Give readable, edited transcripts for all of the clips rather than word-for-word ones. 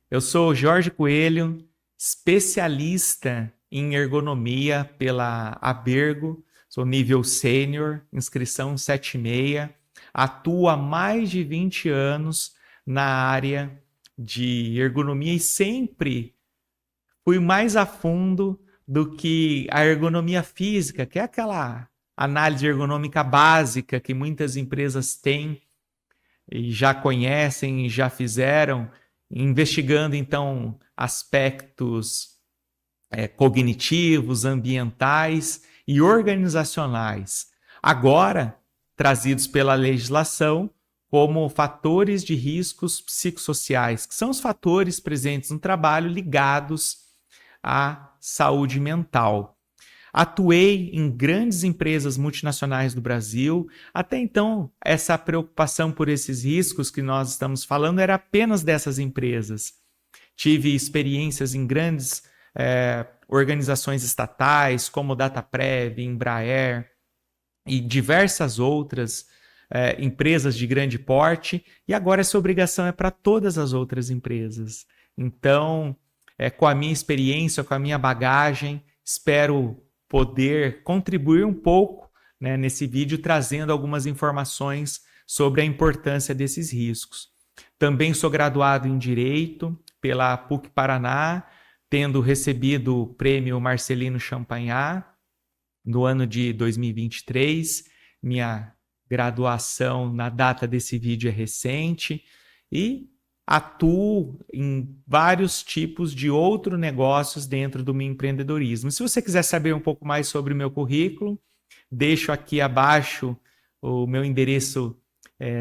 Eu sou Jorge Coelho, especialista em ergonomia pela Abergo, sou nível sênior, inscrição 76, atuo há mais de 20 anos na área de ergonomia e sempre fui mais a fundo do que a ergonomia física, que é aquela análise ergonômica básica que muitas empresas têm e já conhecem e já fizeram, investigando então aspectos cognitivos, ambientais e organizacionais, agora trazidos pela legislação como fatores de riscos psicossociais, que são os fatores presentes no trabalho ligados à saúde mental. Atuei em grandes empresas multinacionais do Brasil. Até então, essa preocupação por esses riscos que nós estamos falando era apenas dessas empresas. Tive experiências em grandes organizações estatais, como Dataprev, Embraer e diversas outras empresas de grande porte, e agora essa obrigação é para todas as outras empresas. Então, com a minha experiência, com a minha bagagem, espero poder contribuir um pouco, né, nesse vídeo, trazendo algumas informações sobre a importância desses riscos. Também sou graduado em Direito pela PUC Paraná, tendo recebido o prêmio Marcelino Champagnat no ano de 2023. Minha graduação na data desse vídeo é recente e atuo em vários tipos de outros negócios dentro do meu empreendedorismo. Se você quiser saber um pouco mais sobre o meu currículo, deixo aqui abaixo o meu endereço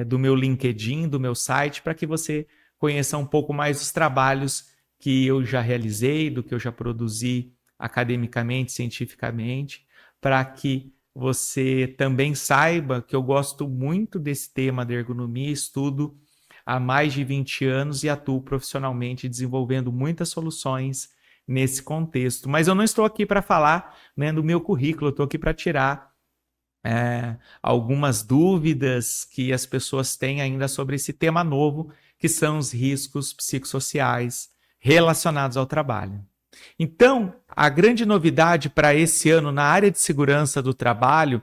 do meu LinkedIn, do meu site, para que você conheça um pouco mais dos trabalhos que eu já realizei, do que eu já produzi academicamente, cientificamente, para que você também saiba que eu gosto muito desse tema da ergonomia, estudo há mais de 20 anos e atuo profissionalmente desenvolvendo muitas soluções nesse contexto. Mas eu não estou aqui para falar, né, do meu currículo, eu estou aqui para tirar algumas dúvidas que as pessoas têm ainda sobre esse tema novo, que são os riscos psicossociais relacionados ao trabalho. Então, a grande novidade para esse ano na área de segurança do trabalho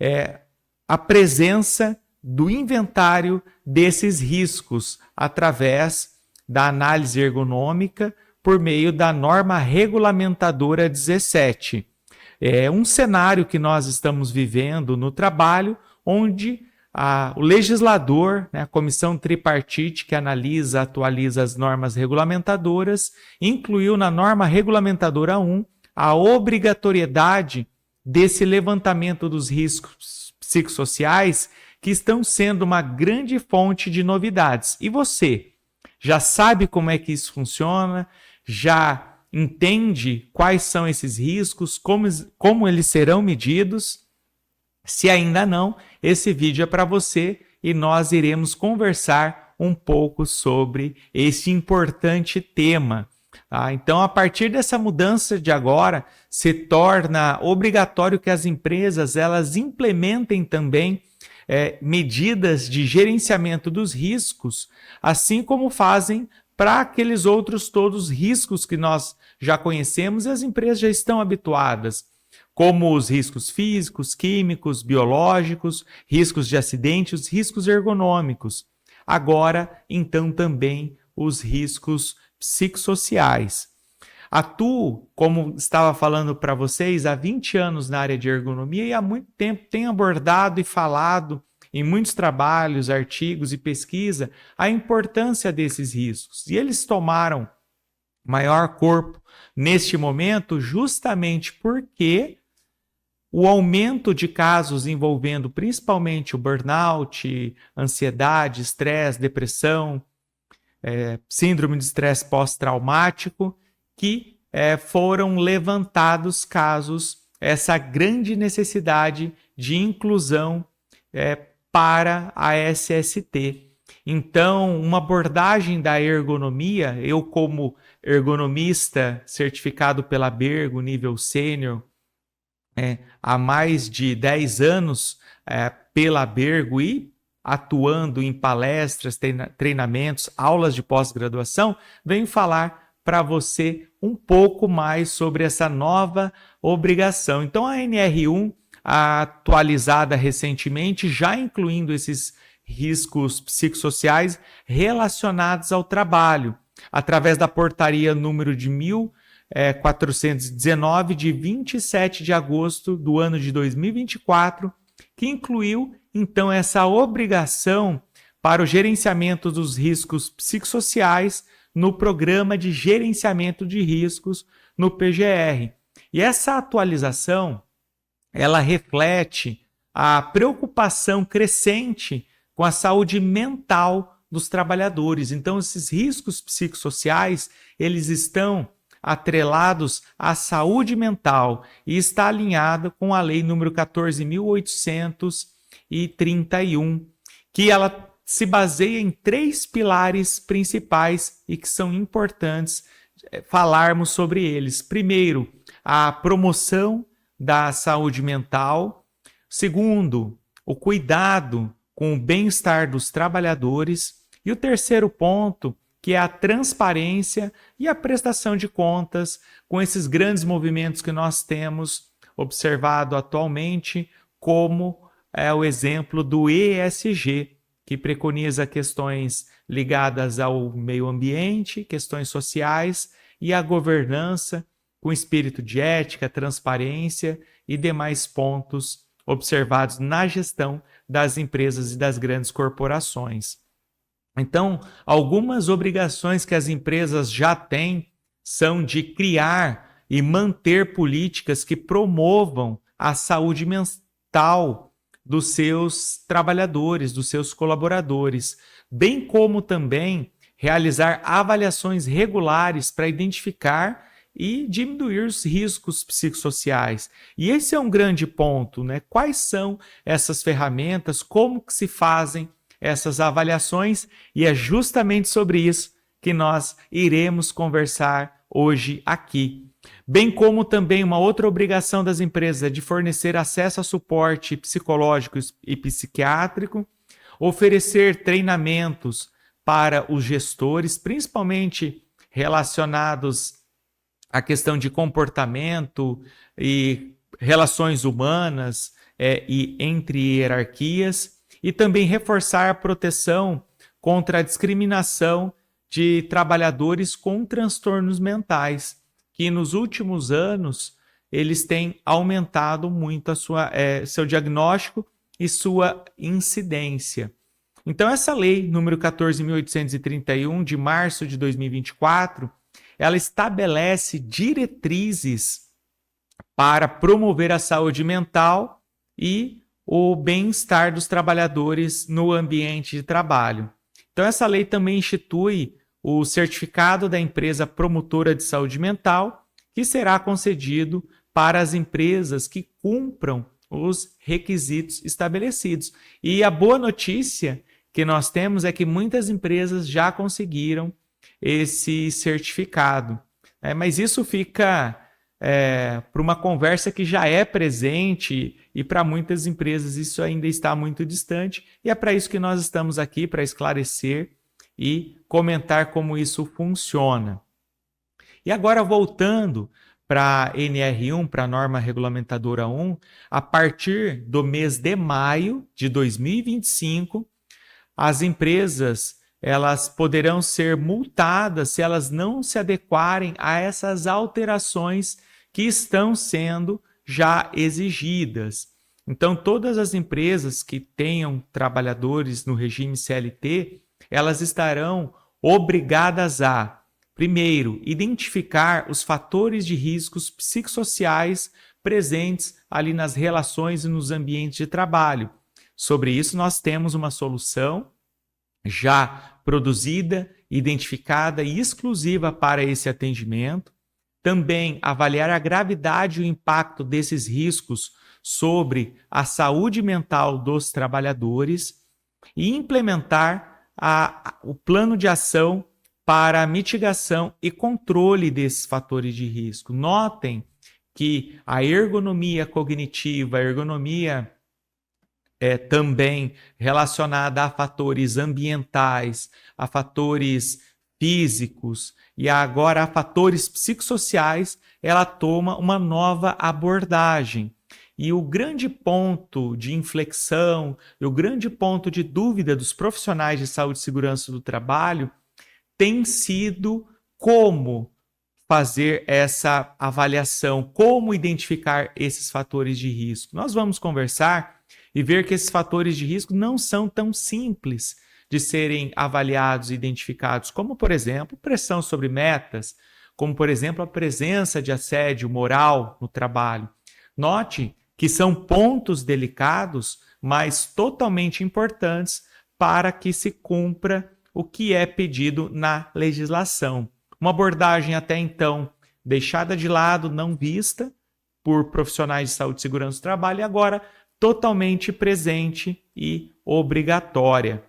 é a presença do inventário desses riscos através da análise ergonômica por meio da norma regulamentadora 17. É um cenário que nós estamos vivendo no trabalho, onde o legislador, né, a comissão tripartite que analisa, atualiza as normas regulamentadoras, incluiu na norma regulamentadora 1 a obrigatoriedade desse levantamento dos riscos psicossociais que estão sendo uma grande fonte de novidades. E você já sabe como é que isso funciona? Já entende quais são esses riscos, como eles serão medidos? Se ainda não, esse vídeo é para você e nós iremos conversar um pouco sobre esse importante tema. Tá? Então, a partir dessa mudança de agora, se torna obrigatório que as empresas elas implementem também medidas de gerenciamento dos riscos, assim como fazem para aqueles outros todos riscos que nós já conhecemos e as empresas já estão habituadas, como os riscos físicos, químicos, biológicos, riscos de acidentes, riscos ergonômicos. Agora, então, também os riscos psicossociais. Atuo, como estava falando para vocês, há 20 anos na área de ergonomia e há muito tempo tenho abordado e falado em muitos trabalhos, artigos e pesquisa a importância desses riscos. E eles tomaram maior corpo neste momento justamente porque o aumento de casos envolvendo principalmente o burnout, ansiedade, estresse, depressão, síndrome de estresse pós-traumático, que foram levantados casos, essa grande necessidade de inclusão para a SST. Então, uma abordagem da ergonomia, eu como ergonomista certificado pela Abergo, nível sênior, há mais de 10 anos pela Abergo e atuando em palestras, treinamentos, aulas de pós-graduação, venho falar para você um pouco mais sobre essa nova obrigação. Então, a NR1, atualizada recentemente, já incluindo esses riscos psicossociais relacionados ao trabalho, através da portaria número de 1419, de 27 de agosto do ano de 2024, que incluiu, então, essa obrigação para o gerenciamento dos riscos psicossociais no Programa de Gerenciamento de Riscos, no PGR. E essa atualização, ela reflete a preocupação crescente com a saúde mental dos trabalhadores. Então, esses riscos psicossociais, eles estão atrelados à saúde mental e está alinhado com a lei número 14.831, que ela se baseia em 3 pilares principais e que são importantes falarmos sobre eles. Primeiro, a promoção da saúde mental. Segundo, o cuidado com o bem-estar dos trabalhadores. E o terceiro ponto, que é a transparência e a prestação de contas com esses grandes movimentos que nós temos observado atualmente, como é o exemplo do ESG, que preconiza questões ligadas ao meio ambiente, questões sociais e à governança, com espírito de ética, transparência e demais pontos observados na gestão das empresas e das grandes corporações. Então, algumas obrigações que as empresas já têm são de criar e manter políticas que promovam a saúde mental dos seus trabalhadores, dos seus colaboradores, bem como também realizar avaliações regulares para identificar e diminuir os riscos psicossociais. E esse é um grande ponto, né? Quais são essas ferramentas, como que se fazem essas avaliações? E é justamente sobre isso que nós iremos conversar hoje aqui. Bem como também uma outra obrigação das empresas é de fornecer acesso a suporte psicológico e psiquiátrico, oferecer treinamentos para os gestores, principalmente relacionados à questão de comportamento e relações humanas e entre hierarquias, e também reforçar a proteção contra a discriminação de trabalhadores com transtornos mentais, que nos últimos anos eles têm aumentado muito seu diagnóstico e sua incidência. Então, essa lei número 14.831, de março de 2024, ela estabelece diretrizes para promover a saúde mental e o bem-estar dos trabalhadores no ambiente de trabalho. Então, essa lei também institui o certificado da empresa promotora de saúde mental, que será concedido para as empresas que cumpram os requisitos estabelecidos. E a boa notícia que nós temos é que muitas empresas já conseguiram esse certificado. Mas isso fica para uma conversa que já é presente e para muitas empresas isso ainda está muito distante. E é para isso que nós estamos aqui, para esclarecer e comentar como isso funciona. E agora, voltando para a NR1, para a norma regulamentadora 1, a partir do mês de maio de 2025, as empresas elas poderão ser multadas se elas não se adequarem a essas alterações que estão sendo já exigidas. Então, todas as empresas que tenham trabalhadores no regime CLT, elas estarão obrigadas a, primeiro, identificar os fatores de riscos psicossociais presentes ali nas relações e nos ambientes de trabalho. Sobre isso, nós temos uma solução já produzida, identificada e exclusiva para esse atendimento. Também avaliar a gravidade e o impacto desses riscos sobre a saúde mental dos trabalhadores e implementar o plano de ação para mitigação e controle desses fatores de risco. Notem que a ergonomia cognitiva, a ergonomia também relacionada a fatores ambientais, a fatores físicos e agora a fatores psicossociais, ela toma uma nova abordagem. E o grande ponto de inflexão, e o grande ponto de dúvida dos profissionais de saúde e segurança do trabalho tem sido como fazer essa avaliação, como identificar esses fatores de risco. Nós vamos conversar e ver que esses fatores de risco não são tão simples de serem avaliados e identificados, como, por exemplo, pressão sobre metas, como, por exemplo, a presença de assédio moral no trabalho. Note que são pontos delicados, mas totalmente importantes para que se cumpra o que é pedido na legislação. Uma abordagem até então deixada de lado, não vista por profissionais de saúde e segurança do trabalho, e agora totalmente presente e obrigatória.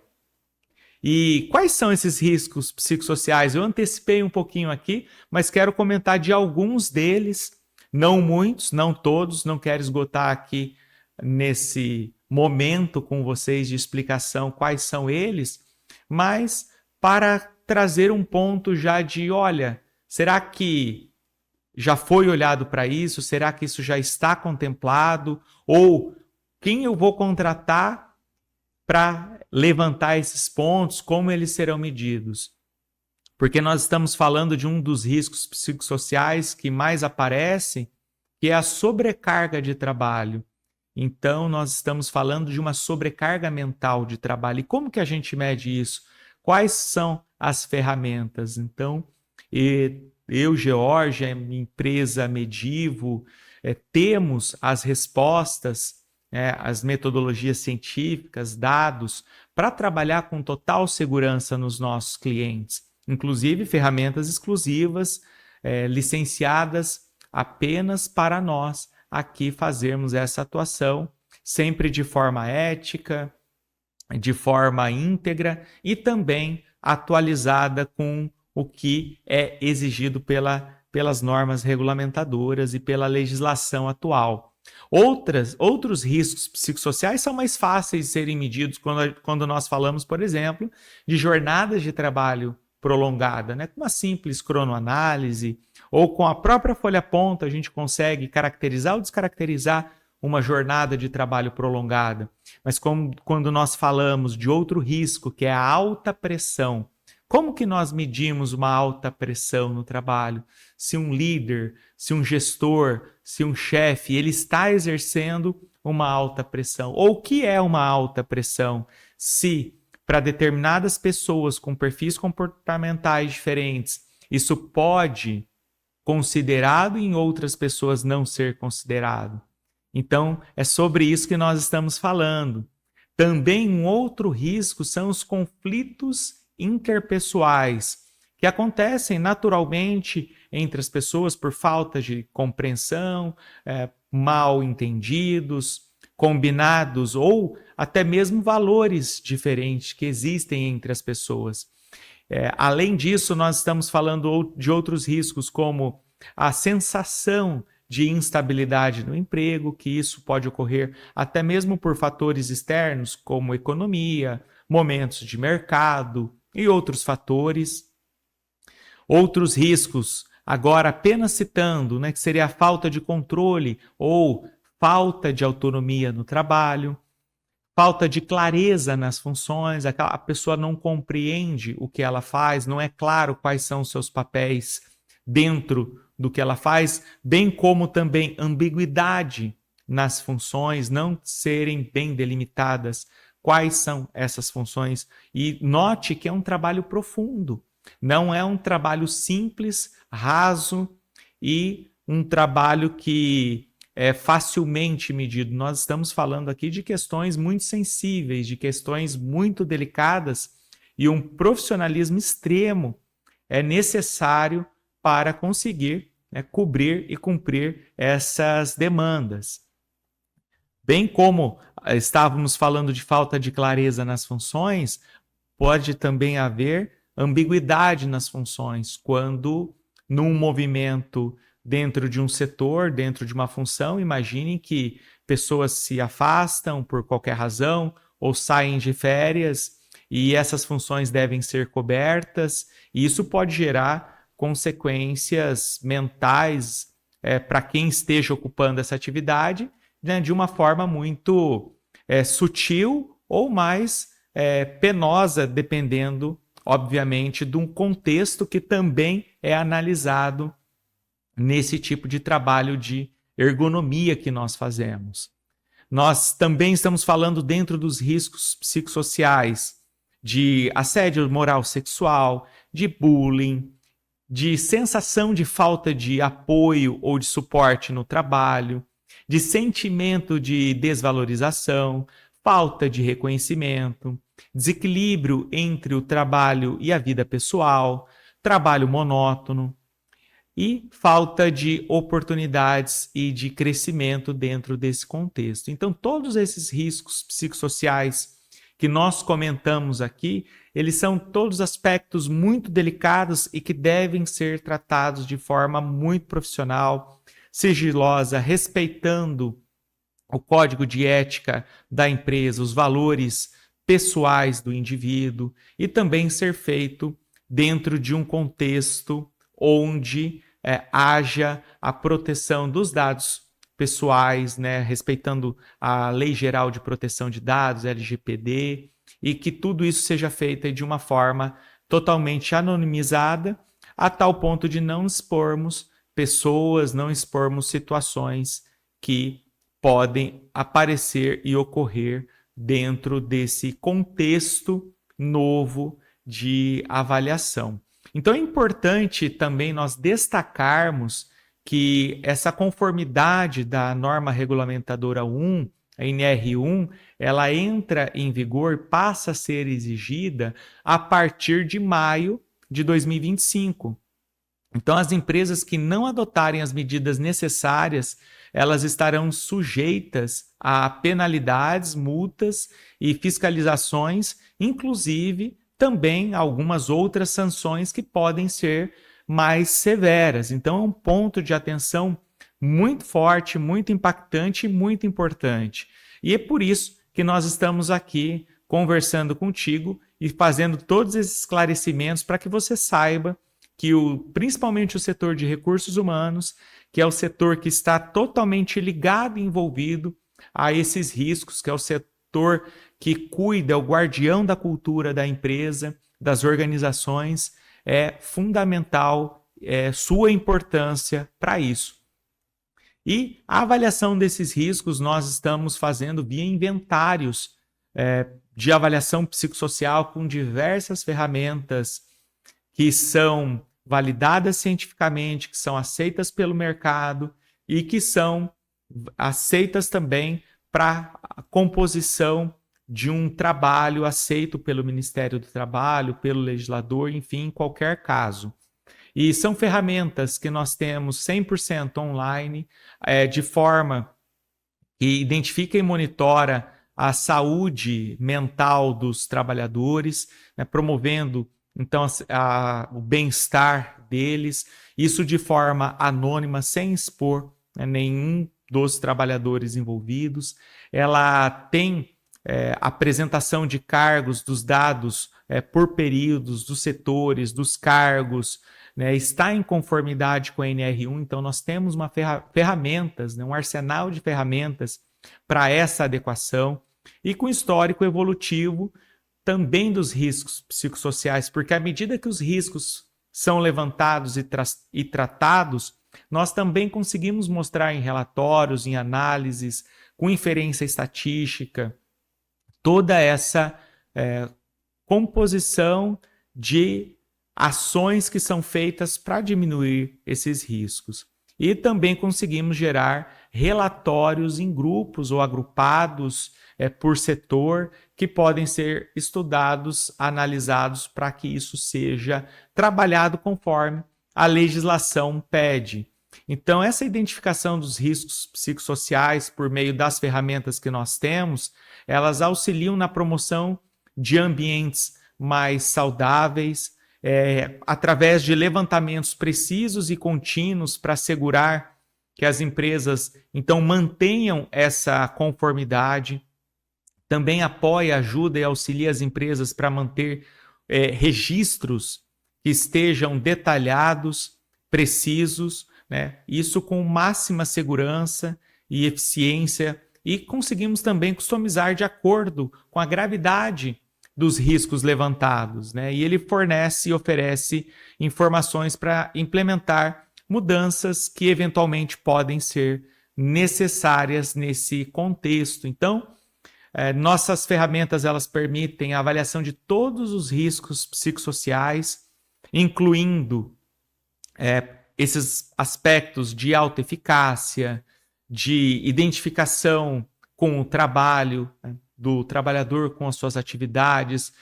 E quais são esses riscos psicossociais? Eu antecipei um pouquinho aqui, mas quero comentar de alguns deles, não muitos, não todos, não quero esgotar aqui nesse momento com vocês de explicação quais são eles, mas para trazer um ponto já de, olha, será que já foi olhado para isso? Será que isso já está contemplado? Ou quem eu vou contratar para levantar esses pontos? Como eles serão medidos? Porque nós estamos falando de um dos riscos psicossociais que mais aparece, que é a sobrecarga de trabalho. Então, nós estamos falando de uma sobrecarga mental de trabalho. E como que a gente mede isso? Quais são as ferramentas? Então, eu, Georgia, minha empresa Medivo, temos as respostas, as metodologias científicas, dados, para trabalhar com total segurança nos nossos clientes. Inclusive, ferramentas exclusivas, licenciadas apenas para nós aqui fazermos essa atuação, sempre de forma ética, de forma íntegra e também atualizada com o que é exigido pelas normas regulamentadoras e pela legislação atual. Outros riscos psicossociais são mais fáceis de serem medidos quando nós falamos, por exemplo, de jornadas de trabalho prolongada, né? Com uma simples cronoanálise ou com a própria folha-ponta a gente consegue caracterizar ou descaracterizar uma jornada de trabalho prolongada. Mas quando nós falamos de outro risco, que é a alta pressão, como que nós medimos uma alta pressão no trabalho? Se um líder, se um gestor, se um chefe, ele está exercendo uma alta pressão. Ou o que é uma alta pressão? Se para determinadas pessoas com perfis comportamentais diferentes, isso pode considerado e em outras pessoas não ser considerado. Então, é sobre isso que nós estamos falando. Também um outro risco são os conflitos interpessoais, que acontecem naturalmente entre as pessoas por falta de compreensão, mal entendidos, combinados ou até mesmo valores diferentes que existem entre as pessoas. Além disso, nós estamos falando de outros riscos, como a sensação de instabilidade no emprego, que isso pode ocorrer até mesmo por fatores externos, como economia, momentos de mercado e outros fatores. Outros riscos, agora apenas citando, que seria a falta de controle ou falta de autonomia no trabalho, falta de clareza nas funções, a pessoa não compreende o que ela faz, não é claro quais são os seus papéis dentro do que ela faz, bem como também ambiguidade nas funções, não serem bem delimitadas quais são essas funções. E note que é um trabalho profundo, não é um trabalho simples, raso e um trabalho que é facilmente medido. Nós estamos falando aqui de questões muito sensíveis, de questões muito delicadas, e um profissionalismo extremo é necessário para conseguir cobrir e cumprir essas demandas. Bem como estávamos falando de falta de clareza nas funções, pode também haver ambiguidade nas funções, quando num movimento dentro de um setor, dentro de uma função. Imaginem que pessoas se afastam por qualquer razão ou saem de férias e essas funções devem ser cobertas, e isso pode gerar consequências mentais para quem esteja ocupando essa atividade, né, de uma forma muito sutil ou mais penosa, dependendo, obviamente, de um contexto que também é analisado nesse tipo de trabalho de ergonomia que nós fazemos. Nós também estamos falando dentro dos riscos psicossociais de assédio moral sexual, de bullying, de sensação de falta de apoio ou de suporte no trabalho, de sentimento de desvalorização, falta de reconhecimento, desequilíbrio entre o trabalho e a vida pessoal, trabalho monótono e falta de oportunidades e de crescimento dentro desse contexto. Então, todos esses riscos psicossociais que nós comentamos aqui, eles são todos aspectos muito delicados e que devem ser tratados de forma muito profissional, sigilosa, respeitando o código de ética da empresa, os valores pessoais do indivíduo, e também ser feito dentro de um contexto onde haja a proteção dos dados pessoais, né, respeitando a Lei Geral de Proteção de Dados, LGPD, e que tudo isso seja feito de uma forma totalmente anonimizada, a tal ponto de não expormos pessoas, não expormos situações que podem aparecer e ocorrer dentro desse contexto novo de avaliação. Então é importante também nós destacarmos que essa conformidade da norma regulamentadora 1, a NR1, ela entra em vigor, passa a ser exigida a partir de maio de 2025. Então, as empresas que não adotarem as medidas necessárias, elas estarão sujeitas a penalidades, multas e fiscalizações, inclusive também algumas outras sanções que podem ser mais severas. Então, é um ponto de atenção muito forte, muito impactante e muito importante. E é por isso que nós estamos aqui conversando contigo e fazendo todos esses esclarecimentos para que você saiba que principalmente o setor de recursos humanos, que é o setor que está totalmente ligado e envolvido a esses riscos, que é o setor que cuida, é o guardião da cultura da empresa, das organizações, é fundamental sua importância para isso. E a avaliação desses riscos nós estamos fazendo via inventários de avaliação psicossocial com diversas ferramentas que são validadas cientificamente, que são aceitas pelo mercado e que são aceitas também para a composição de um trabalho aceito pelo Ministério do Trabalho, pelo legislador, enfim, em qualquer caso. E são ferramentas que nós temos 100% online, de forma que identifica e monitora a saúde mental dos trabalhadores, né, promovendo então o bem-estar deles, isso de forma anônima, sem expor nenhum dos trabalhadores envolvidos. Ela tem apresentação de cargos, dos dados por períodos, dos setores, dos cargos, né, está em conformidade com a NR1, então nós temos ferramentas, né, um arsenal de ferramentas para essa adequação, e com histórico evolutivo também dos riscos psicossociais, porque à medida que os riscos são levantados e tratados, nós também conseguimos mostrar em relatórios, em análises, com inferência estatística, toda essa composição de ações que são feitas para diminuir esses riscos. E também conseguimos gerar relatórios em grupos ou agrupados por setor que podem ser estudados, analisados para que isso seja trabalhado conforme a legislação pede. Então, essa identificação dos riscos psicossociais por meio das ferramentas que nós temos, elas auxiliam na promoção de ambientes mais saudáveis, através de levantamentos precisos e contínuos para assegurar que as empresas, então, mantenham essa conformidade. Também apoia, ajuda e auxilia as empresas para manter registros que estejam detalhados, precisos, né? Isso com máxima segurança e eficiência, e conseguimos também customizar de acordo com a gravidade dos riscos levantados, né? E ele fornece e oferece informações para implementar mudanças que eventualmente podem ser necessárias nesse contexto. Então, nossas ferramentas elas permitem a avaliação de todos os riscos psicossociais, incluindo esses aspectos de autoeficácia, de identificação com o trabalho, né, do trabalhador com as suas atividades,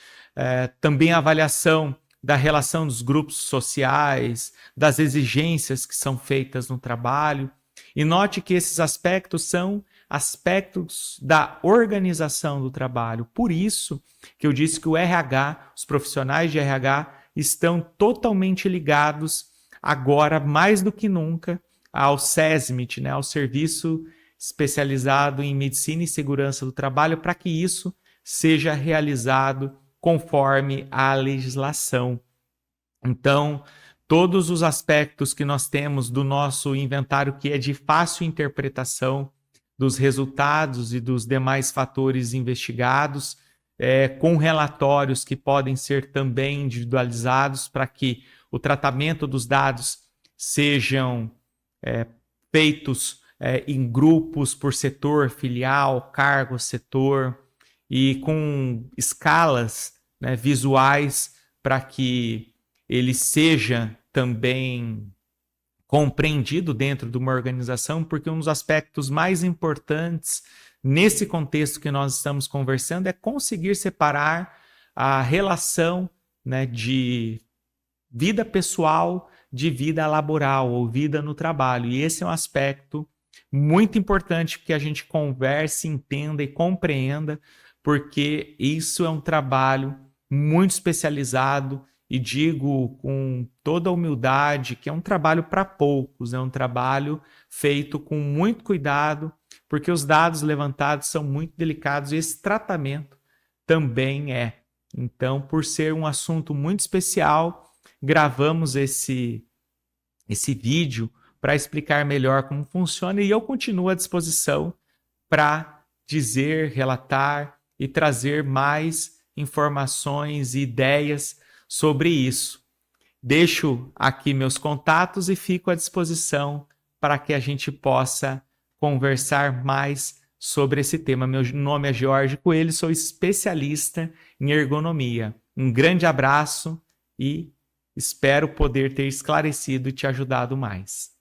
também a avaliação da relação dos grupos sociais, das exigências que são feitas no trabalho. E note que esses aspectos são aspectos da organização do trabalho. Por isso que eu disse que o RH, os profissionais de RH, estão totalmente ligados agora, mais do que nunca, ao SESMIT, né, ao Serviço Especializado em Medicina e Segurança do Trabalho, para que isso seja realizado conforme a legislação. Então, todos os aspectos que nós temos do nosso inventário, que é de fácil interpretação dos resultados e dos demais fatores investigados, com relatórios que podem ser também individualizados para que o tratamento dos dados sejam feitos em grupos por setor, filial, cargo, setor, e com escalas, né, visuais para que ele seja também compreendido dentro de uma organização, porque um dos aspectos mais importantes nesse contexto que nós estamos conversando é conseguir separar a relação, né, de vida pessoal de vida laboral ou vida no trabalho. E esse é um aspecto muito importante que a gente converse, entenda e compreenda, porque isso é um trabalho muito especializado e digo com toda a humildade que é um trabalho para poucos, é um trabalho feito com muito cuidado, porque os dados levantados são muito delicados e esse tratamento também é. Então, por ser um assunto muito especial, gravamos esse vídeo para explicar melhor como funciona e eu continuo à disposição para dizer, relatar e trazer mais informações e ideias sobre isso. Deixo aqui meus contatos e fico à disposição para que a gente possa conversar mais sobre esse tema. Meu nome é Jorge Coelho, sou especialista em ergonomia. Um grande abraço e espero poder ter esclarecido e te ajudado mais.